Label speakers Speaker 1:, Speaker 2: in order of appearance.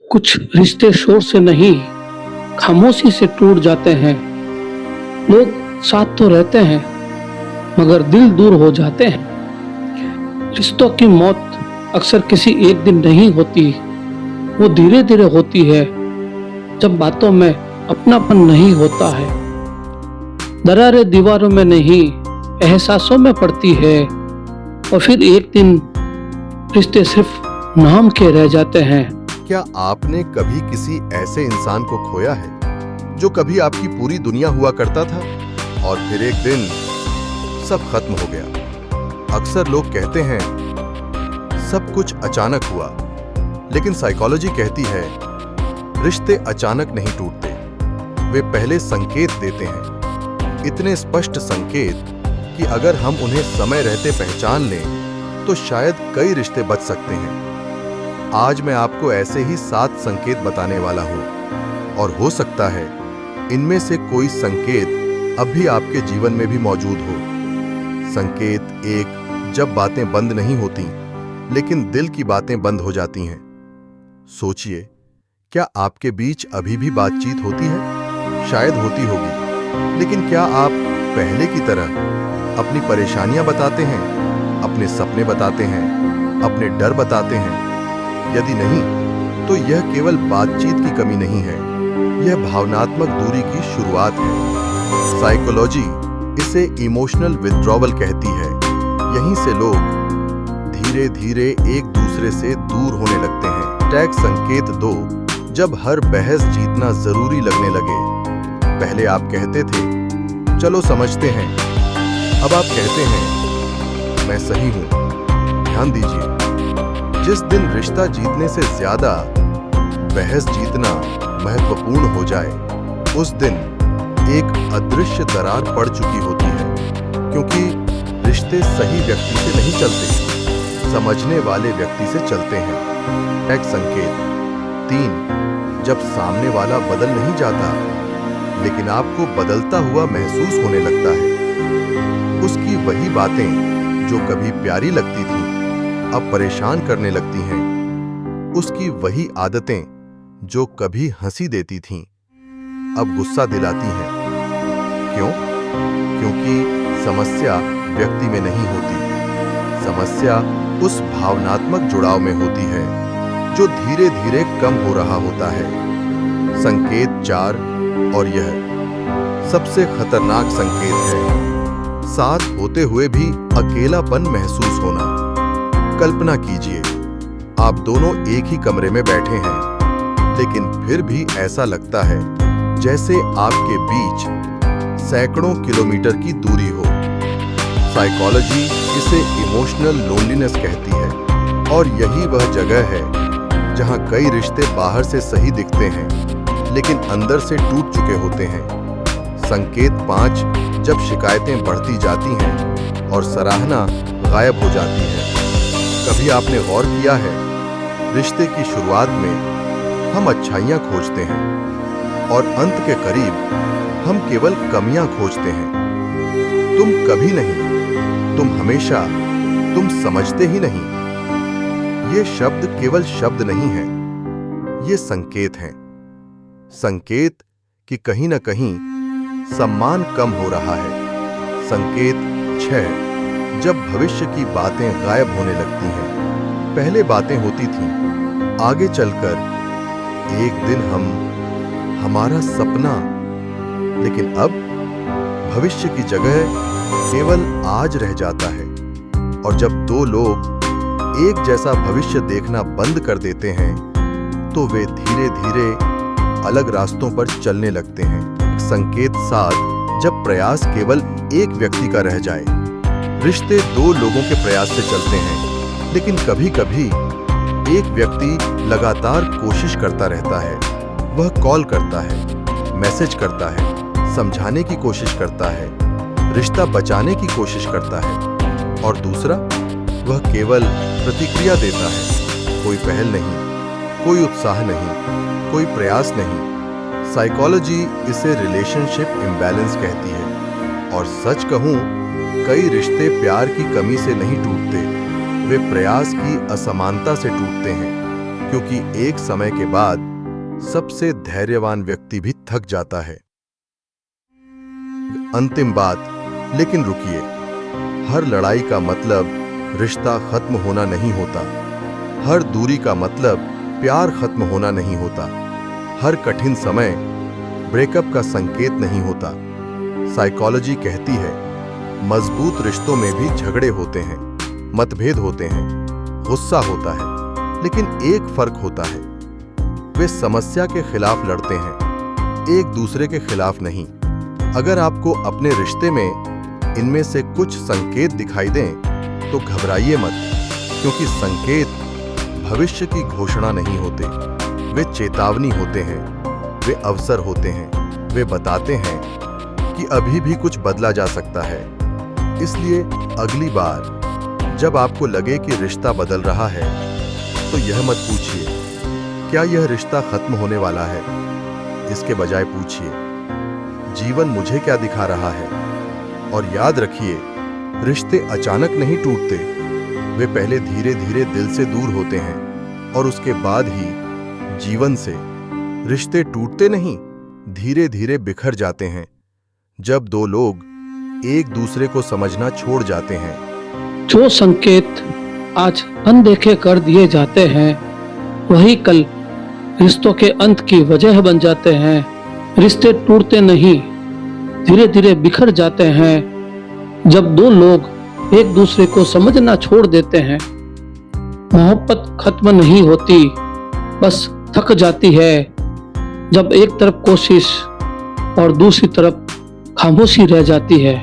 Speaker 1: कुछ रिश्ते शोर से नहीं, खामोशी से टूट जाते हैं। लोग साथ तो रहते हैं, मगर दिल दूर हो जाते हैं। रिश्तों की मौत अक्सर किसी एक दिन नहीं होती, वो धीरे धीरे होती है, जब बातों में अपनापन नहीं होता है। दरारें दीवारों में नहीं, एहसासों में पड़ती है, और फिर एक दिन रिश्ते सिर्फ नाम के रह जाते हैं।
Speaker 2: क्या आपने कभी किसी ऐसे इंसान को खोया है जो कभी आपकी पूरी दुनिया हुआ करता था और फिर एक दिन सब खत्म हो गया? अक्सर लोग कहते हैं सब कुछ अचानक हुआ, लेकिन साइकोलॉजी कहती है रिश्ते अचानक नहीं टूटते, वे पहले संकेत देते हैं। इतने स्पष्ट संकेत कि अगर हम उन्हें समय रहते पहचान लें तो शायद कई रिश्ते बच सकते हैं। आज मैं आपको ऐसे ही 7 संकेत बताने वाला हूं, और हो सकता है इनमें से कोई संकेत अब भी आपके जीवन में भी मौजूद हो। संकेत 1, जब बातें बंद नहीं होती लेकिन दिल की बातें बंद हो जाती हैं। सोचिए, क्या आपके बीच अभी भी बातचीत होती है? शायद होती होगी, लेकिन क्या आप पहले की तरह अपनी परेशानियां बताते हैं, अपने सपने बताते हैं, अपने डर बताते हैं? यदि नहीं, तो यह केवल बातचीत की कमी नहीं है, यह भावनात्मक दूरी की शुरुआत है। साइकोलॉजी इसे इमोशनल विथड्रॉवल कहती है। यहीं से लोग धीरे धीरे एक दूसरे से दूर होने लगते हैं। टैग संकेत 2, जब हर बहस जीतना जरूरी लगने लगे। पहले आप कहते थे चलो समझते हैं, अब आप कहते हैं मैं सही हूं। ध्यान दीजिए, जिस दिन रिश्ता जीतने से ज्यादा बहस जीतना महत्वपूर्ण हो जाए, उस दिन एक अदृश्य दरार पड़ चुकी होती है, क्योंकि रिश्ते सही व्यक्ति से नहीं चलते, समझने वाले व्यक्ति से चलते हैं। एक संकेत 3, जब सामने वाला बदल नहीं जाता लेकिन आपको बदलता हुआ महसूस होने लगता है। उसकी वही बातें जो कभी प्यारी लगती थी अब परेशान करने लगती हैं। उसकी वही आदतें जो कभी हंसी देती थीं अब गुस्सा दिलाती हैं। क्यों? क्योंकि समस्या व्यक्ति में नहीं होती, समस्या उस भावनात्मक जुड़ाव में होती है जो धीरे धीरे कम हो रहा होता है। संकेत 4, और यह सबसे खतरनाक संकेत है, साथ होते हुए भी अकेलापन महसूस होना। कल्पना कीजिए, आप दोनों एक ही कमरे में बैठे हैं, लेकिन फिर भी ऐसा लगता है जैसे आपके बीच सैकड़ों किलोमीटर की दूरी हो। साइकोलॉजी इसे इमोशनल लोनलीनेस कहती है, और यही वह जगह है जहां कई रिश्ते बाहर से सही दिखते हैं लेकिन अंदर से टूट चुके होते हैं। संकेत 5, जब शिकायतें बढ़ती जाती हैं और सराहना गायब हो जाती है। कभी आपने गौर किया है, रिश्ते की शुरुआत में हम अच्छाइयां खोजते हैं और अंत के करीब हम केवल कमियां खोजते हैं। तुम कभी नहीं, तुम हमेशा, तुम समझते ही नहीं। ये शब्द केवल शब्द नहीं है, ये संकेत हैं। संकेत कि कहीं ना कहीं सम्मान कम हो रहा है। संकेत 6, जब भविष्य की बातें गायब होने लगती हैं। पहले बातें होती थीं, आगे चलकर एक दिन हमारा सपना, लेकिन अब भविष्य की जगह केवल आज रह जाता है। और जब 2 लोग एक जैसा भविष्य देखना बंद कर देते हैं तो वे धीरे धीरे अलग रास्तों पर चलने लगते हैं। संकेत 7, जब प्रयास केवल एक व्यक्ति का रह जाए। रिश्ते 2 लोगों के प्रयास से चलते हैं, लेकिन कभी कभी एक व्यक्ति लगातार कोशिश करता रहता है। वह कॉल करता है, मैसेज करता है, समझाने की कोशिश करता है, रिश्ता बचाने की कोशिश करता है, और दूसरा वह केवल प्रतिक्रिया देता है। कोई पहल नहीं, कोई उत्साह नहीं, कोई प्रयास नहीं। साइकोलॉजी इसे रिलेशनशिप इम्बैलेंस कहती है, और सच कहूं, कई रिश्ते प्यार की कमी से नहीं टूटते, वे प्रयास की असमानता से टूटते हैं। क्योंकि एक समय के बाद सबसे धैर्यवान व्यक्ति भी थक जाता है। अंतिम बात, लेकिन रुकिए, हर लड़ाई का मतलब रिश्ता खत्म होना नहीं होता। हर दूरी का मतलब प्यार खत्म होना नहीं होता। हर कठिन समय ब्रेकअप का संकेत नहीं होता। साइकोलॉजी कहती है, मजबूत रिश्तों में भी झगड़े होते हैं, मतभेद होते हैं, गुस्सा होता है, लेकिन एक फर्क होता है, वे समस्या के खिलाफ लड़ते हैं, एक दूसरे के खिलाफ नहीं। अगर आपको अपने रिश्ते में इनमें से कुछ संकेत दिखाई दें तो घबराइए मत, क्योंकि संकेत भविष्य की घोषणा नहीं होते, वे चेतावनी होते हैं, वे अवसर होते हैं, वे बताते हैं कि अभी भी कुछ बदला जा सकता है। इसलिए अगली बार जब आपको लगे कि रिश्ता बदल रहा है तो यह मत पूछिए क्या यह रिश्ता खत्म होने वाला है। इसके बजाय पूछिए, जीवन मुझे क्या दिखा रहा है। और याद रखिए, रिश्ते अचानक नहीं टूटते, वे पहले धीरे धीरे दिल से दूर होते हैं और उसके बाद ही जीवन से। रिश्ते टूटते नहीं, धीरे धीरे बिखर जाते हैं जब दो लोग एक दूसरे को समझना छोड़ जाते हैं।
Speaker 1: जो संकेत आज अनदेखे कर दिए जाते हैं वही कल रिश्तों के अंत की वजह बन जाते हैं। रिश्ते टूटते नहीं, धीरे धीरे बिखर जाते हैं जब दो लोग एक दूसरे को समझना छोड़ देते हैं। मोहब्बत खत्म नहीं होती, बस थक जाती है जब एक तरफ कोशिश और दूसरी तरफ खामोशी रह जाती है।